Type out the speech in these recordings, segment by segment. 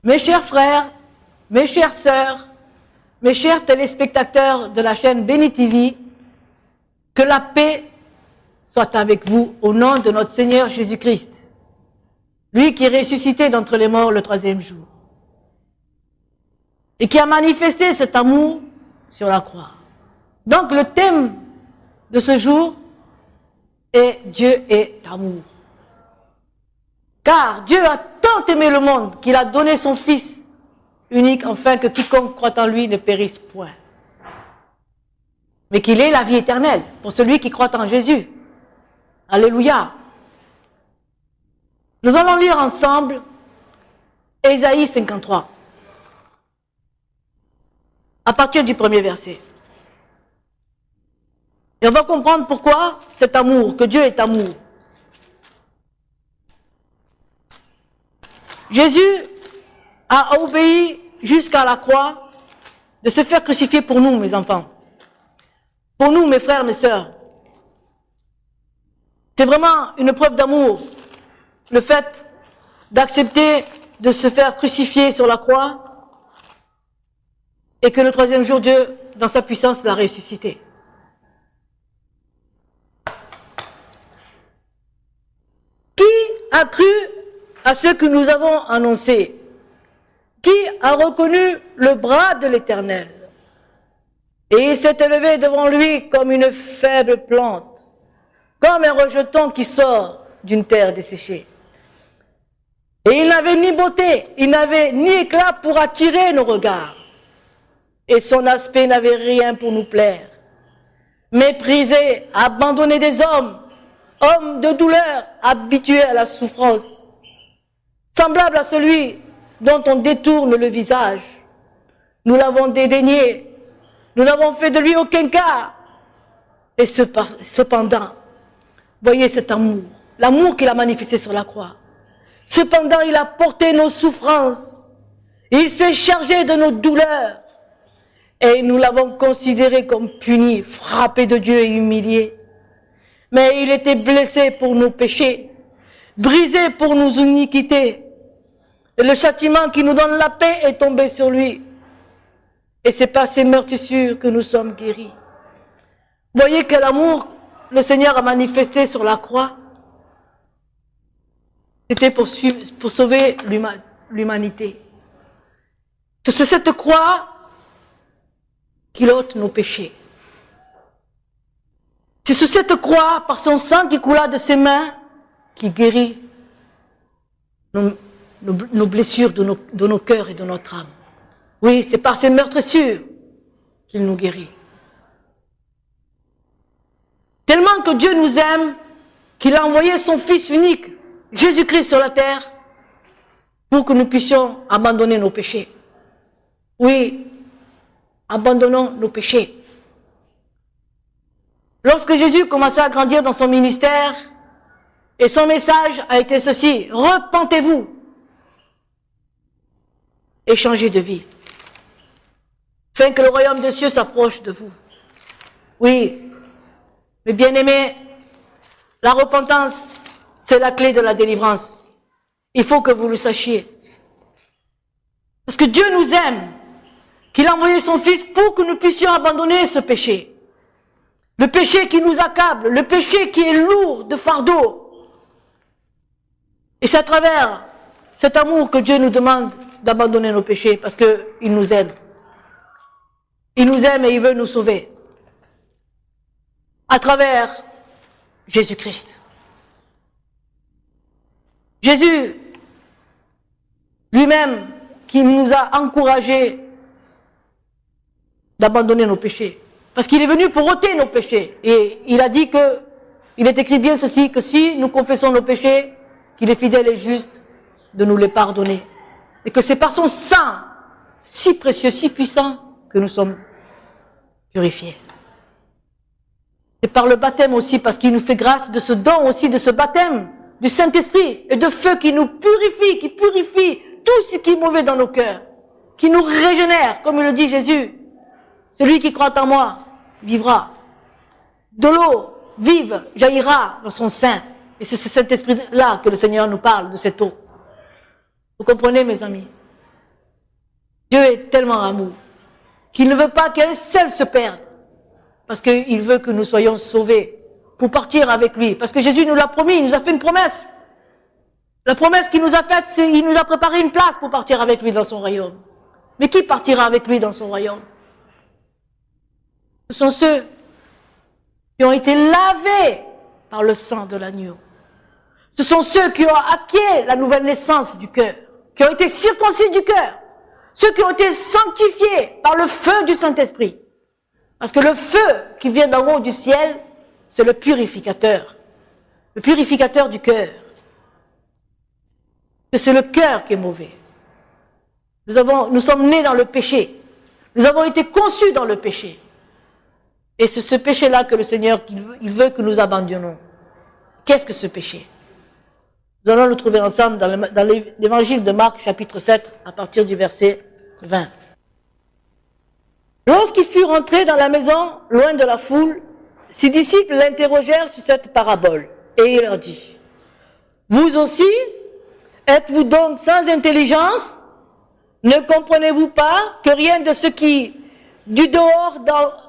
Mes chers frères, mes chères sœurs, mes chers téléspectateurs de la chaîne Béni TV, que la paix soit avec vous au nom de notre Seigneur Jésus-Christ, lui qui est ressuscité d'entre les morts le 3e jour et qui a manifesté cet amour sur la croix. Donc le thème de ce jour est Dieu est amour. Car Dieu a tant aimé le monde qu'il a donné son Fils unique afin que quiconque croit en lui ne périsse point, mais qu'il ait la vie éternelle pour celui qui croit en Jésus. Alléluia. Nous allons lire ensemble Ésaïe 53, à partir du 1er verset. Et on va comprendre pourquoi cet amour, que Dieu est amour. Jésus a obéi jusqu'à la croix de se faire crucifier pour nous, mes enfants. Pour nous, mes frères, mes sœurs. C'est vraiment une preuve d'amour, le fait d'accepter de se faire crucifier sur la croix et que le 3e jour, Dieu, dans sa puissance, l'a ressuscité. Qui a cru à ce que nous avons annoncé? Qui a reconnu le bras de l'Éternel? Et il s'est élevé devant lui comme une faible plante, comme un rejeton qui sort d'une terre desséchée. Et il n'avait ni beauté, il n'avait ni éclat pour attirer nos regards. Et son aspect n'avait rien pour nous plaire. Méprisé, abandonné des hommes, homme de douleur, habitué à la souffrance, semblable à celui dont on détourne le visage. Nous l'avons dédaigné, nous n'avons fait de lui aucun cas. Et cependant, voyez cet amour, l'amour qu'il a manifesté sur la croix. Cependant, il a porté nos souffrances, il s'est chargé de nos douleurs, et nous l'avons considéré comme puni, frappé de Dieu et humilié. Mais il était blessé pour nos péchés, brisé pour nos iniquités. Et le châtiment qui nous donne la paix est tombé sur lui. Et c'est par ses meurtrissures que nous sommes guéris. Voyez quel amour le Seigneur a manifesté sur la croix. C'était pour sauver l'humanité. C'est sur cette croix qu'il ôte nos péchés. C'est sur cette croix, par son sang qui coula de ses mains, qu'il guérit nos blessures de nos cœurs et de notre âme. Oui, c'est par ses meurtrissures qu'il nous guérit. Tellement que Dieu nous aime, qu'il a envoyé son Fils unique, Jésus-Christ, sur la terre, pour que nous puissions abandonner nos péchés. Oui, abandonnons nos péchés. Lorsque Jésus commença à grandir dans son ministère, et son message a été ceci: repentez-vous et changez de vie, afin que le royaume des cieux s'approche de vous. Oui, mes bien-aimés, la repentance, c'est la clé de la délivrance. Il faut que vous le sachiez. Parce que Dieu nous aime, qu'il a envoyé son Fils pour que nous puissions abandonner ce péché. Le péché qui nous accable, le péché qui est lourd de fardeau. Et c'est à travers cet amour que Dieu nous demande d'abandonner nos péchés, parce qu'il nous aime. Il nous aime et il veut nous sauver. À travers Jésus-Christ. Jésus, lui-même, qui nous a encouragés d'abandonner nos péchés. Parce qu'il est venu pour ôter nos péchés. Et il a dit que, il est écrit bien ceci, que si nous confessons nos péchés, qu'il est fidèle et juste de nous les pardonner. Et que c'est par son sang, si précieux, si puissant, que nous sommes purifiés. C'est par le baptême aussi, parce qu'il nous fait grâce de ce don aussi, de ce baptême, du Saint-Esprit et de feu qui nous purifie, qui purifie tout ce qui est mauvais dans nos cœurs, qui nous régénère, comme le dit Jésus. Celui qui croit en moi vivra. De l'eau vive jaillira dans son sein. Et c'est cet esprit-là que le Seigneur nous parle, de cette eau. Vous comprenez, mes amis? Dieu est tellement amour qu'il ne veut pas qu'un seul se perde. Parce qu'il veut que nous soyons sauvés pour partir avec lui. Parce que Jésus nous l'a promis, il nous a fait une promesse. La promesse qu'il nous a faite, c'est qu'il nous a préparé une place pour partir avec lui dans son royaume. Mais qui partira avec lui dans son royaume? Ce sont ceux qui ont été lavés par le sang de l'agneau. Ce sont ceux qui ont acquis la nouvelle naissance du cœur, qui ont été circoncis du cœur, ceux qui ont été sanctifiés par le feu du Saint-Esprit. Parce que le feu qui vient d'en haut du ciel, c'est le purificateur du cœur. C'est le cœur qui est mauvais. Nous sommes nés dans le péché. Nous avons été conçus dans le péché. Et c'est ce péché-là que le Seigneur, il veut que nous abandonnons. Qu'est-ce que ce péché? Nous allons le trouver ensemble dans l'évangile de Marc, chapitre 7, à partir du verset 20. Lorsqu'il fut rentré dans la maison, loin de la foule, ses disciples l'interrogèrent sur cette parabole. Et il leur dit, « Vous aussi, êtes-vous donc sans intelligence? Ne comprenez-vous pas que rien de ce qui, du dehors,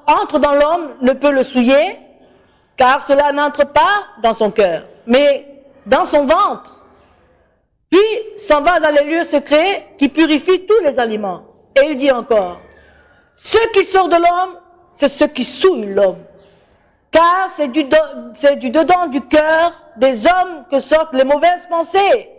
entre dans l'homme ne peut le souiller? Car cela n'entre pas dans son cœur, mais dans son ventre. Puis s'en va dans les lieux secrets qui purifient tous les aliments. » Et il dit encore, « Ce qui sort de l'homme, c'est ce qui souille l'homme. Car c'est du dedans du cœur des hommes que sortent les mauvaises pensées,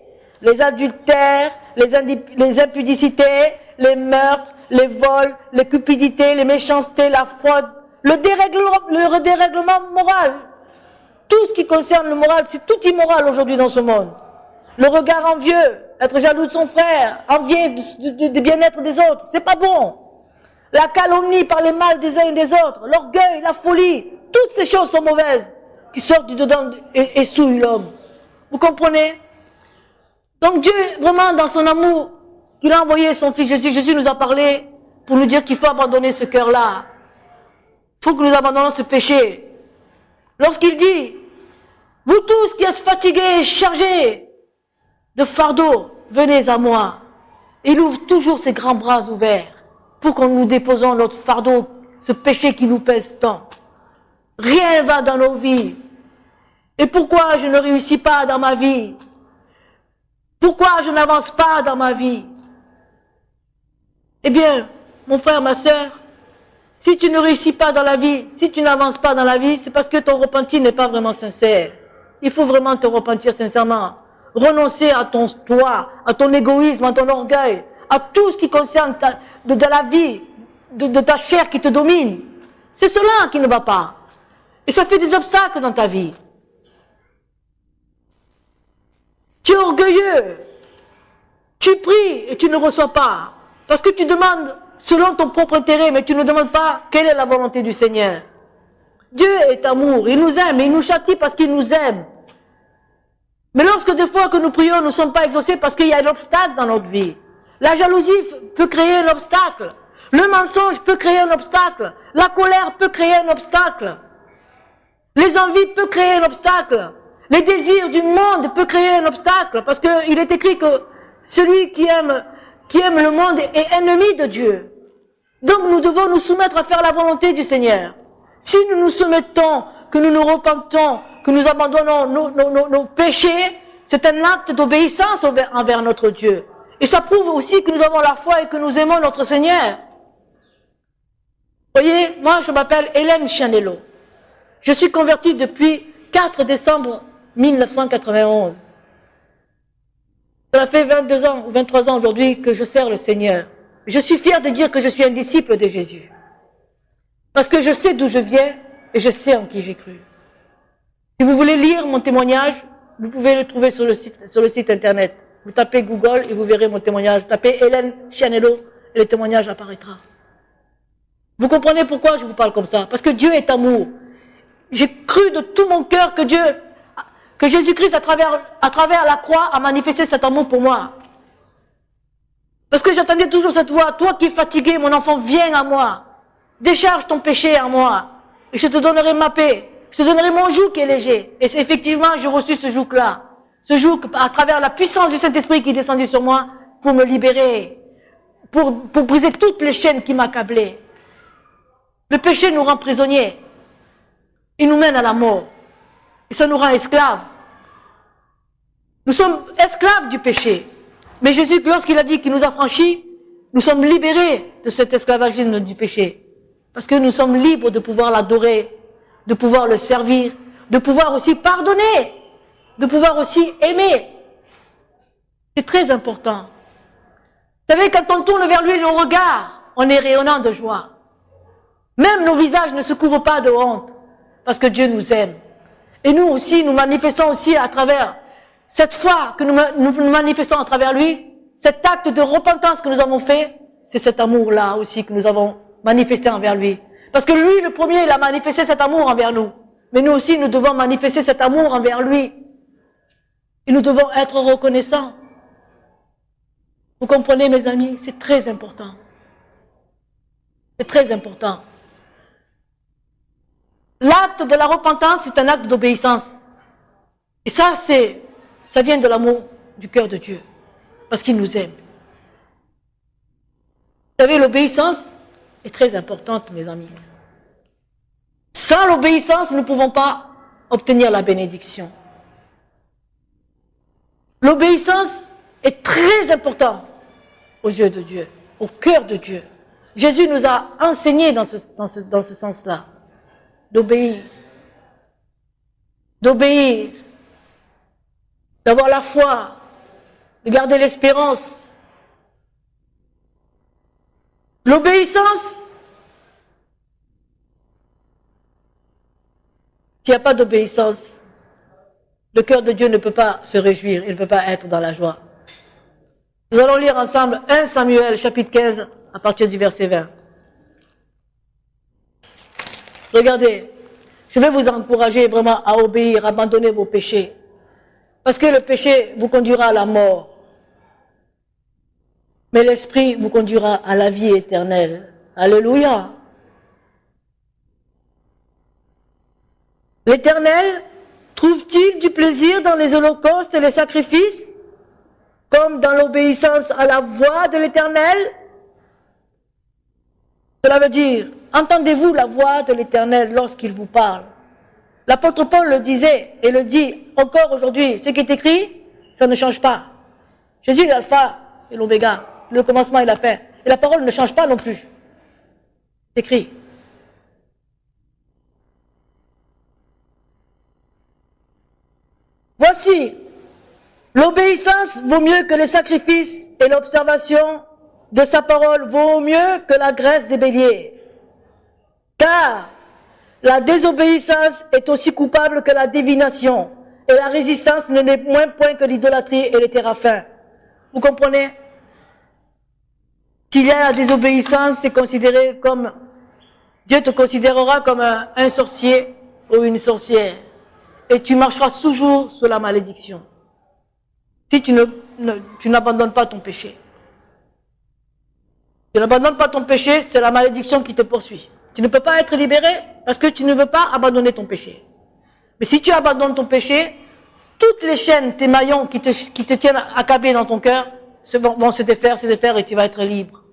les adultères, les impudicités, les meurtres, les vols, les cupidités, les méchancetés, la fraude, le dérèglement moral. Tout ce qui concerne le moral, c'est tout immoral aujourd'hui dans ce monde. Le regard envieux, être jaloux de son frère, envier du bien-être des autres, c'est pas bon. La calomnie, parler mal des uns et des autres, l'orgueil, la folie, toutes ces choses sont mauvaises, qui sortent du dedans et souillent l'homme. Vous comprenez? Donc Dieu, vraiment dans son amour, il a envoyé son fils Jésus. Jésus nous a parlé pour nous dire qu'il faut abandonner ce cœur-là. Il faut que nous abandonnions ce péché. Lorsqu'il dit, vous tous qui êtes fatigués et chargés de fardeaux, venez à moi. Il ouvre toujours ses grands bras ouverts pour que nous déposons notre fardeau, ce péché qui nous pèse tant. Rien va dans nos vies. Et pourquoi je ne réussis pas dans ma vie? Pourquoi je n'avance pas dans ma vie? Eh bien, mon frère, ma sœur, si tu ne réussis pas dans la vie, si tu n'avances pas dans la vie, c'est parce que ton repentir n'est pas vraiment sincère. Il faut vraiment te repentir sincèrement. Renoncer à ton toi, à ton égoïsme, à ton orgueil, à tout ce qui concerne de la vie, de ta chair qui te domine. C'est cela qui ne va pas. Et ça fait des obstacles dans ta vie. Tu es orgueilleux. Tu pries et tu ne reçois pas. Parce que tu demandes selon ton propre intérêt, mais tu ne demandes pas quelle est la volonté du Seigneur. Dieu est amour. Il nous aime et il nous châtie parce qu'il nous aime. Mais lorsque des fois que nous prions, nous ne sommes pas exaucés parce qu'il y a un obstacle dans notre vie. La jalousie peut créer un obstacle. Le mensonge peut créer un obstacle. La colère peut créer un obstacle. Les envies peuvent créer un obstacle. Les désirs du monde peuvent créer un obstacle. Parce qu'il est écrit que celui qui aime le monde est ennemi de Dieu. Donc nous devons nous soumettre à faire la volonté du Seigneur. Si nous nous soumettons, que nous nous repentons, que nous abandonnons nos péchés, c'est un acte d'obéissance envers notre Dieu. Et ça prouve aussi que nous avons la foi et que nous aimons notre Seigneur. Voyez, moi je m'appelle Hélène Chianello. Je suis convertie depuis 4 décembre 1991. Ça fait 22 ans ou 23 ans aujourd'hui que je sers le Seigneur. Je suis fière de dire que je suis un disciple de Jésus. Parce que je sais d'où je viens et je sais en qui j'ai cru. Si vous voulez lire mon témoignage, vous pouvez le trouver sur le site internet. Vous tapez Google et vous verrez mon témoignage. Tapez Hélène Chianello et le témoignage apparaîtra. Vous comprenez pourquoi je vous parle comme ça? Parce que Dieu est amour. J'ai cru de tout mon cœur que Jésus-Christ à travers la croix a manifesté cet amour pour moi. Parce que j'entendais toujours cette voix, toi qui es fatigué, mon enfant, viens à moi. Décharge ton péché à moi. Et je te donnerai ma paix. Je te donnerai mon joug qui est léger. Et c'est effectivement, j'ai reçu ce joug-là. Ce joug à travers la puissance du Saint-Esprit qui est descendu sur moi pour me libérer, pour briser toutes les chaînes qui m'accablaient. Le péché nous rend prisonniers. Il nous mène à la mort. Et ça nous rend esclaves. Nous sommes esclaves du péché. Mais Jésus, lorsqu'il a dit qu'il nous a franchis, nous sommes libérés de cet esclavagisme du péché. Parce que nous sommes libres de pouvoir l'adorer, de pouvoir le servir, de pouvoir aussi pardonner, de pouvoir aussi aimer. C'est très important. Vous savez, quand on tourne vers lui nos regards, on est rayonnant de joie. Même nos visages ne se couvrent pas de honte, parce que Dieu nous aime. Et nous aussi, nous manifestons aussi à travers cette foi que nous manifestons à travers lui, cet acte de repentance que nous avons fait, c'est cet amour-là aussi que nous avons manifesté envers lui. Parce que lui, le premier, il a manifesté cet amour envers nous. Mais nous aussi, nous devons manifester cet amour envers lui. Et nous devons être reconnaissants. Vous comprenez, mes amis, c'est très important. C'est très important. L'acte de la repentance, c'est un acte d'obéissance. Et ça vient de l'amour du cœur de Dieu. Parce qu'il nous aime. Vous savez, l'obéissance est très importante, mes amis. Sans l'obéissance, nous ne pouvons pas obtenir la bénédiction. L'obéissance est très importante aux yeux de Dieu, au cœur de Dieu. Jésus nous a enseigné dans ce sens-là, d'obéir, d'avoir la foi, de garder l'espérance. L'obéissance, s'il n'y a pas d'obéissance, le cœur de Dieu ne peut pas se réjouir, il ne peut pas être dans la joie. Nous allons lire ensemble 1 Samuel, chapitre 15, à partir du verset 20. Regardez, je vais vous encourager vraiment à obéir, à abandonner vos péchés. Parce que le péché vous conduira à la mort. Mais l'Esprit vous conduira à la vie éternelle. Alléluia. L'Éternel trouve-t-il du plaisir dans les holocaustes et les sacrifices, comme dans l'obéissance à la voix de l'Éternel? Cela veut dire, entendez-vous la voix de l'Éternel lorsqu'il vous parle? L'apôtre Paul le disait et le dit encore aujourd'hui. Ce qui est écrit, ça ne change pas. Jésus est l'alpha et l'oméga, le commencement et la fin. Et la parole ne change pas non plus. C'est écrit. Voici, l'obéissance vaut mieux que les sacrifices et l'observation de sa parole vaut mieux que la graisse des béliers. Car la désobéissance est aussi coupable que la divination, et la résistance ne n'est moins point que l'idolâtrie et les téraphins. Vous comprenez? S'il y a la désobéissance, c'est considéré comme, Dieu te considérera comme un sorcier ou une sorcière, et tu marcheras toujours sous la malédiction. Si tu n'abandonnes pas ton péché. Tu n'abandonnes pas ton péché, c'est la malédiction qui te poursuit. Tu ne peux pas être libéré parce que tu ne veux pas abandonner ton péché. Mais si tu abandonnes ton péché, toutes les chaînes, tes maillons qui te tiennent accablé dans ton cœur vont se défaire et tu vas être libre.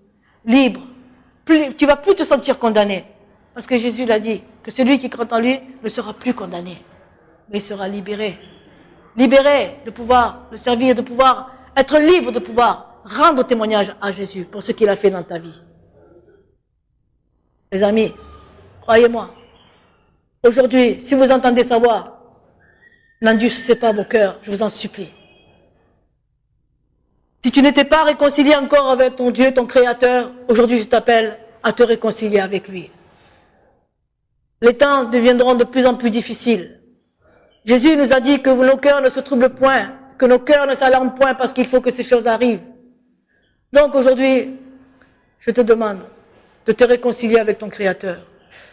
Libre. Tu vas plus te sentir condamné. Parce que Jésus l'a dit, que celui qui croit en lui ne sera plus condamné. Mais il sera libéré. Libéré de pouvoir le servir, de pouvoir être libre, de pouvoir rendre témoignage à Jésus pour ce qu'il a fait dans ta vie. Mes amis, croyez-moi, aujourd'hui, si vous entendez sa voix, n'endurcissez pas vos cœurs, je vous en supplie. Si tu n'étais pas réconcilié encore avec ton Dieu, ton Créateur, aujourd'hui je t'appelle à te réconcilier avec lui. Les temps deviendront de plus en plus difficiles. Jésus nous a dit que nos cœurs ne se troublent point, que nos cœurs ne s'alarment point parce qu'il faut que ces choses arrivent. Donc aujourd'hui, je te demande de te réconcilier avec ton Créateur.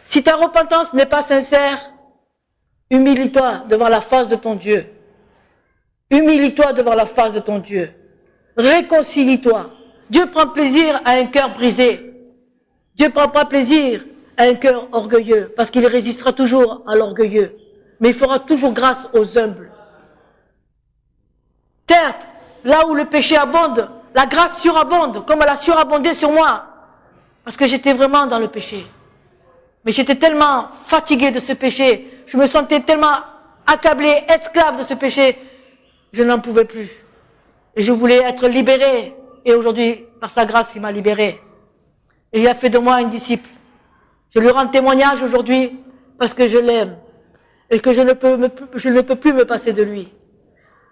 Si ta repentance n'est pas sincère, humilie-toi devant la face de ton Dieu. Humilie-toi devant la face de ton Dieu. Réconcilie-toi. Dieu prend plaisir à un cœur brisé. Dieu ne prend pas plaisir à un cœur orgueilleux, parce qu'il résistera toujours à l'orgueilleux. Mais il fera toujours grâce aux humbles. Certes, là où le péché abonde, la grâce surabonde, comme elle a surabondé sur moi. Parce que j'étais vraiment dans le péché. Mais j'étais tellement fatigué de ce péché, je me sentais tellement accablé, esclave de ce péché, je n'en pouvais plus. Et je voulais être libéré. Et aujourd'hui, par sa grâce, il m'a libéré. Et il a fait de moi une disciple. Je lui rends témoignage aujourd'hui parce que je l'aime. Et que je ne peux plus me passer de lui.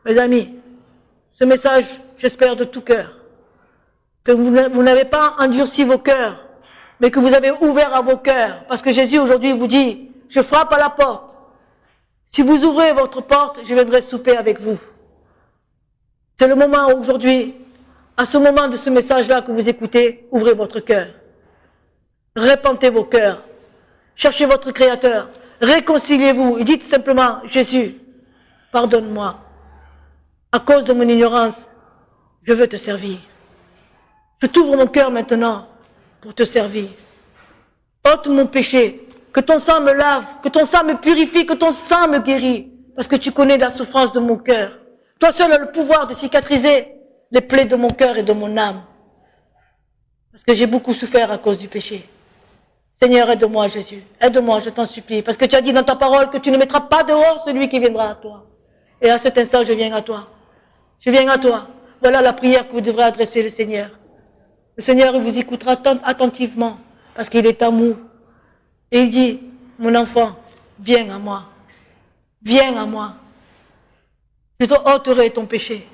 Mes amis, ce message, j'espère de tout cœur, que vous n'avez pas endurci vos cœurs, mais que vous avez ouvert à vos cœurs. Parce que Jésus aujourd'hui vous dit, je frappe à la porte. Si vous ouvrez votre porte, je viendrai souper avec vous. C'est le moment aujourd'hui, à ce moment de ce message-là que vous écoutez, ouvrez votre cœur. Répentez vos cœurs. Cherchez votre Créateur. Réconciliez-vous et dites simplement, Jésus, pardonne-moi. À cause de mon ignorance, je veux te servir. Je t'ouvre mon cœur maintenant pour te servir. Ôte mon péché, que ton sang me lave, que ton sang me purifie, que ton sang me guérit, parce que tu connais la souffrance de mon cœur. Toi seul as le pouvoir de cicatriser les plaies de mon cœur et de mon âme. Parce que j'ai beaucoup souffert à cause du péché. Seigneur, aide-moi, Jésus. Aide-moi, je t'en supplie. Parce que tu as dit dans ta parole que tu ne mettras pas dehors celui qui viendra à toi. Et à cet instant, je viens à toi. Je viens à toi. Voilà la prière que vous devrez adresser au Seigneur. Le Seigneur, il vous écoutera attentivement. Parce qu'il est amour. Et il dit, mon enfant, viens à moi. Viens à moi. Je te ôterai ton péché.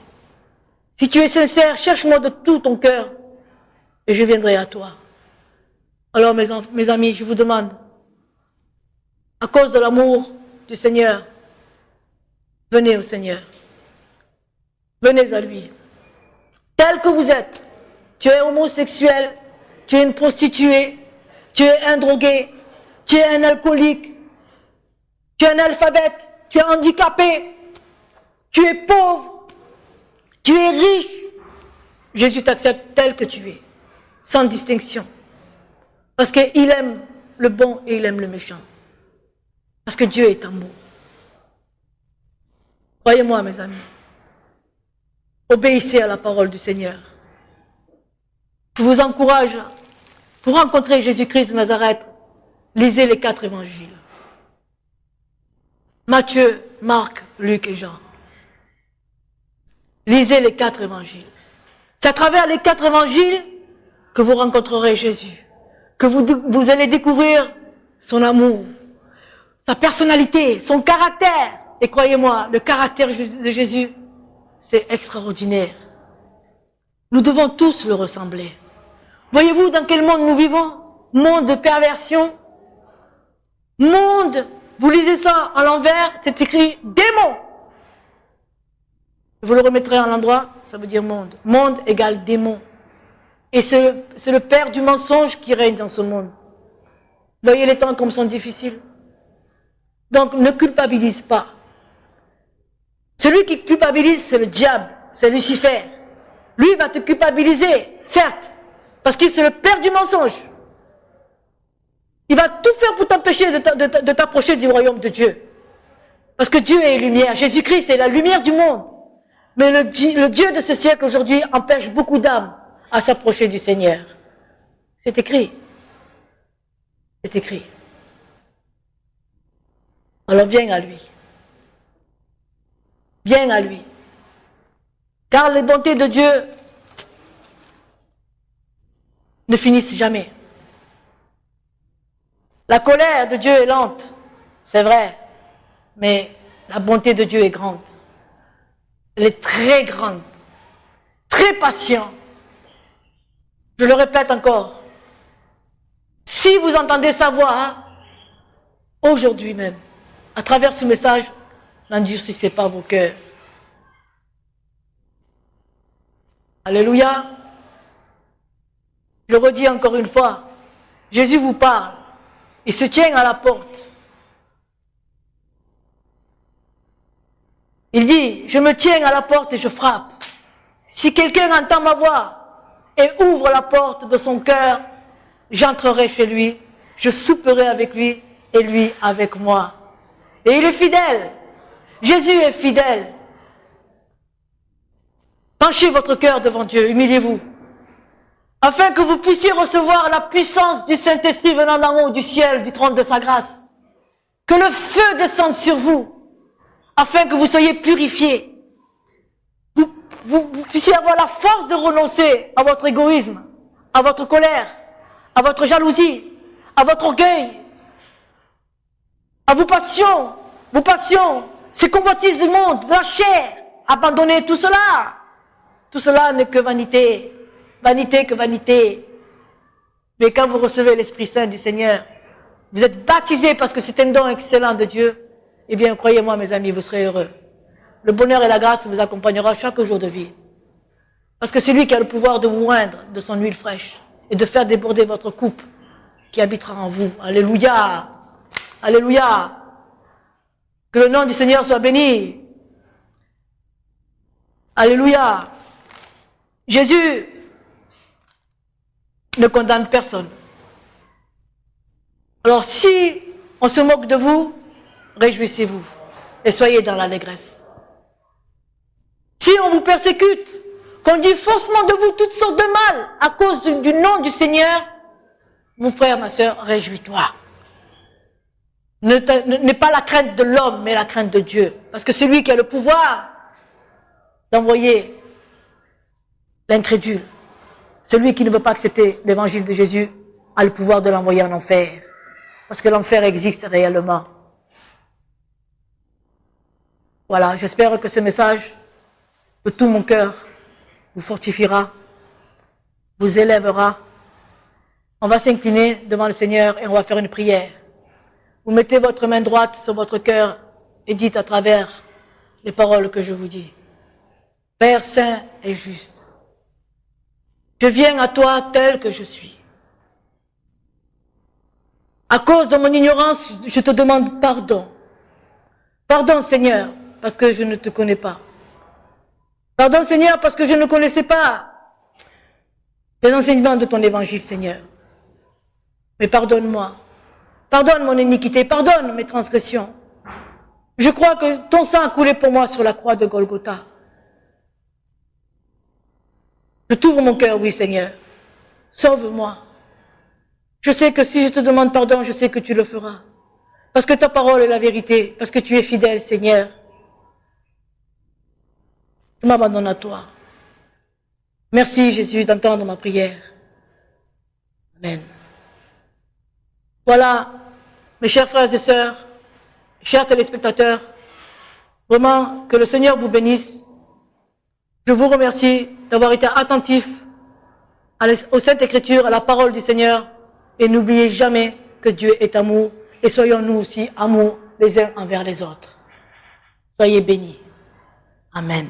Si tu es sincère, cherche-moi de tout ton cœur. Et je viendrai à toi. Alors mes amis, je vous demande, à cause de l'amour du Seigneur, venez au Seigneur. Venez à lui. Tel que vous êtes, tu es homosexuel, tu es une prostituée, tu es un drogué, tu es un alcoolique, tu es un analphabète, tu es handicapé, tu es pauvre, tu es riche. Jésus t'accepte tel que tu es, sans distinction. Parce qu'il aime le bon et il aime le méchant. Parce que Dieu est amour. Croyez-moi, mes amis. Obéissez à la parole du Seigneur. Je vous encourage, pour rencontrer Jésus-Christ de Nazareth, lisez les 4 évangiles. Matthieu, Marc, Luc et Jean. Lisez les 4 évangiles. C'est à travers les 4 évangiles que vous rencontrerez Jésus. Que vous allez découvrir son amour, sa personnalité, son caractère. Et croyez-moi, le caractère de Jésus, c'est extraordinaire. Nous devons tous le ressembler. Voyez-vous dans quel monde nous vivons? Monde de perversion. Monde, vous lisez ça à l'envers, c'est écrit démon. Vous le remettrez à l'endroit, ça veut dire monde. Monde égale démon. Et c'est le père du mensonge qui règne dans ce monde. Voyez les temps comme sont difficiles. Donc ne culpabilise pas. Celui qui culpabilise, c'est le diable, c'est Lucifer. Lui va te culpabiliser, certes, parce qu'il c'est le père du mensonge. Il va tout faire pour t'empêcher de t'approcher du royaume de Dieu. Parce que Dieu est lumière, Jésus-Christ est la lumière du monde. Mais le Dieu de ce siècle aujourd'hui empêche beaucoup d'âmes à s'approcher du Seigneur. C'est écrit. C'est écrit. Alors viens à lui. Viens à lui. Car les bontés de Dieu ne finissent jamais. La colère de Dieu est lente, c'est vrai, mais la bonté de Dieu est grande. Elle est très grande, très patiente. Je le répète encore, si vous entendez sa voix, aujourd'hui même, à travers ce message, n'endurcissez pas vos cœurs. Alléluia. Je le redis encore une fois, Jésus vous parle, il se tient à la porte. Il dit, je me tiens à la porte et je frappe. Si quelqu'un entend ma voix, et ouvre la porte de son cœur, j'entrerai chez lui, je souperai avec lui et lui avec moi. Et il est fidèle. Jésus est fidèle. Penchez votre cœur devant Dieu, humiliez-vous, afin que vous puissiez recevoir la puissance du Saint-Esprit venant d'en haut, du ciel, du trône de sa grâce. Que le feu descende sur vous, afin que vous soyez purifiés. Vous puissiez avoir la force de renoncer à votre égoïsme, à votre colère, à votre jalousie, à votre orgueil, à vos passions, ces convoitises du monde, de la chair. Abandonnez tout cela. Tout cela n'est que vanité. Vanité que vanité. Mais quand vous recevez l'Esprit Saint du Seigneur, vous êtes baptisés parce que c'est un don excellent de Dieu, eh bien, croyez-moi, mes amis, vous serez heureux. Le bonheur et la grâce vous accompagnera chaque jour de vie. Parce que c'est lui qui a le pouvoir de vous oindre de son huile fraîche et de faire déborder votre coupe qui habitera en vous. Alléluia. Alléluia. Que le nom du Seigneur soit béni. Alléluia. Jésus ne condamne personne. Alors si on se moque de vous, réjouissez-vous et soyez dans l'allégresse. Si on vous persécute, qu'on dit faussement de vous toutes sortes de mal à cause du nom du Seigneur, mon frère, ma sœur, réjouis-toi. N'est pas la crainte de l'homme, mais la crainte de Dieu. Parce que c'est lui qui a le pouvoir d'envoyer l'incrédule. Celui qui ne veut pas accepter l'évangile de Jésus a le pouvoir de l'envoyer en enfer. Parce que l'enfer existe réellement. Voilà, j'espère que ce message, de tout mon cœur, vous fortifiera, vous élèvera. On va s'incliner devant le Seigneur et on va faire une prière. Vous mettez votre main droite sur votre cœur et dites à travers les paroles que je vous dis. Père saint et juste, je viens à toi tel que je suis. À cause de mon ignorance, je te demande pardon. Pardon, Seigneur, parce que je ne te connais pas. Pardon, Seigneur, parce que je ne connaissais pas les enseignements de ton évangile, Seigneur. Mais pardonne-moi. Pardonne mon iniquité, pardonne mes transgressions. Je crois que ton sang a coulé pour moi sur la croix de Golgotha. Je t'ouvre mon cœur, oui, Seigneur. Sauve-moi. Je sais que si je te demande pardon, je sais que tu le feras. Parce que ta parole est la vérité, parce que tu es fidèle, Seigneur. Je m'abandonne à toi. Merci, Jésus, d'entendre ma prière. Amen. Voilà, mes chers frères et sœurs, chers téléspectateurs, vraiment que le Seigneur vous bénisse. Je vous remercie d'avoir été attentifs aux Saintes Écritures, à la parole du Seigneur, et n'oubliez jamais que Dieu est amour, et soyons nous aussi amour les uns envers les autres. Soyez bénis. Amen.